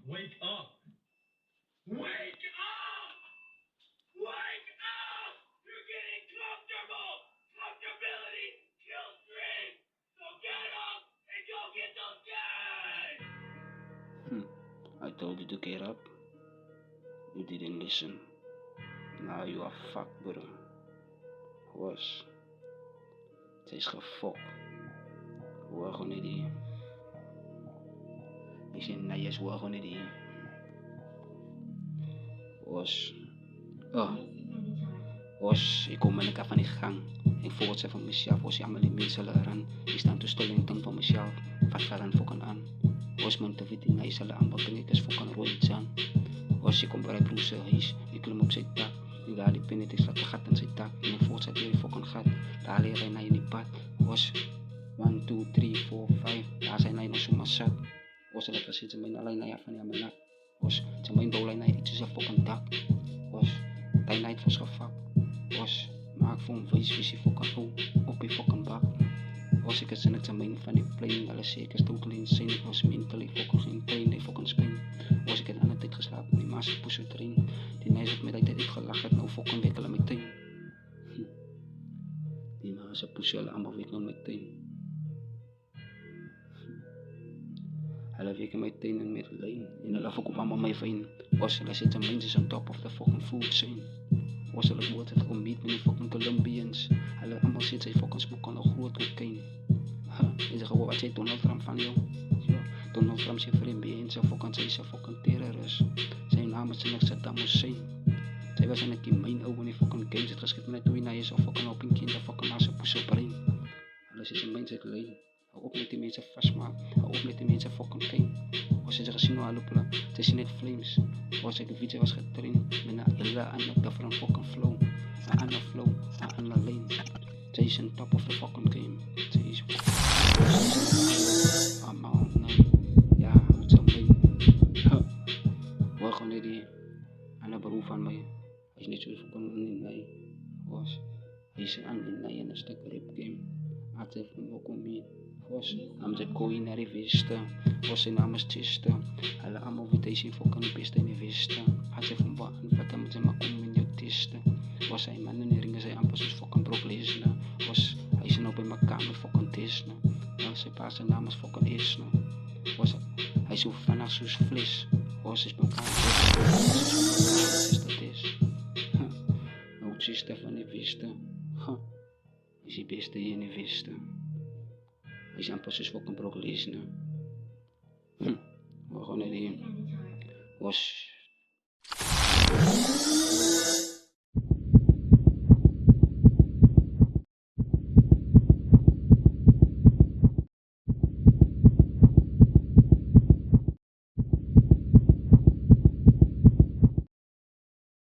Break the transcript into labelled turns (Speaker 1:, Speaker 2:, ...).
Speaker 1: Wake up! Wake up! Wake up! You're getting comfortable! Comfortability kills dreams! So get up and go get those guys!
Speaker 2: I told you to get up. You didn't listen. Now you are fucked, bro. Was. Het is gefokt. Hoor gewoon niet die. Ik zei, nee, yes, hoor gewoon niet die. Was. Was, ik kom met elkaar van die gang. Ik voel het van mezelf, was jammer die mensen leren. Ik sta te stil en denk van mezelf. Wat gaan fokken aan? Was mijn te weten, hij zal aan wat ik is fokken rood aan. Was, ik kom bij broers huis, ik klim op zijn dak. Ik haal die pinnen, ik slaat de gat in zijn dak. En ik voortzet weer fokken gat. Daar leer hij naar in die pad. Was 1, 2, 3, 4, 5. Daar zijn hij nog zomaar zat. Was er lekker zitten, mijn alleen naar je van mijn nak. Was, zijn mijn doel naar iets is fokken dak. Was, hij night was gefakt. Was, maak voor een visie fokken op die fokken bak. Was ik het zin het termijn van die plane, alles zeker totally insane. Ik was mentally fokken geen pijn, die fokken spin. Was ik het aan de tijd geslapen, die maas pushen erin. Die meisje met die tijd ik gelachen, nou fokken wikkelen meteen. Die maas pushen allemaal wikkelen meteen. Hulle weken my tenen met lijn. En hulle fok op allemaal my fijn. Was hulle zitten mensen on top of the fucking food chain. Was hulle woord het gemeet met die fucking Colombians. Hulle allemaal zit sy fucking smoke aan 'n groot cocaine. En ze gewoon wat zei Donald Trump van jou. Donald Trump zijn vriend en sy fucking terrorist. Zijn naam is nog Saddam Hussein. Sy was in 'n keer myn ou in die fucking games het geskep met toe na jy so fucking op en kinder fucking na sy push op brein. Hulle zit mense het lyn. Hou op met die mensen vastmaak. Hou op met die mensen fucking king. Was je gezien hoe hij loopt? Het is net flames. Was ik de video was getraind. Met een hele andere different fucking flow. Een andere flow. Een andere lane. Zij is on top of the fucking game. Zij is allemaal nee. Ja, het is een beetje. Hoor gewoon niet die. Aan de beroep van mij. Hij is niet zo fucking in mij. Was. Hij is aan in een stuk rap game. Had hij van welkom mee. Was, naam ze kooi naar de westen. Was zijn naam is Chiste. Alle allemaal wie deze fucking beste in de westen. Had ze van wat en wat dan moet ze maar komen in je testen. Was hij man in de ringen zijn amper zoals fucking Brock Lesnar. Was hij is nou bij mijn kamer fucking testen. Was zijn pa zijn naam is fucking Esna. Was hij zo vanaf zoals vlees. Was is mijn kamer. Is dat is. Nou het is van de westen. Is die beste in de westen. Hij is amper zoals fucking Brock Lesnar. We gewoon niet was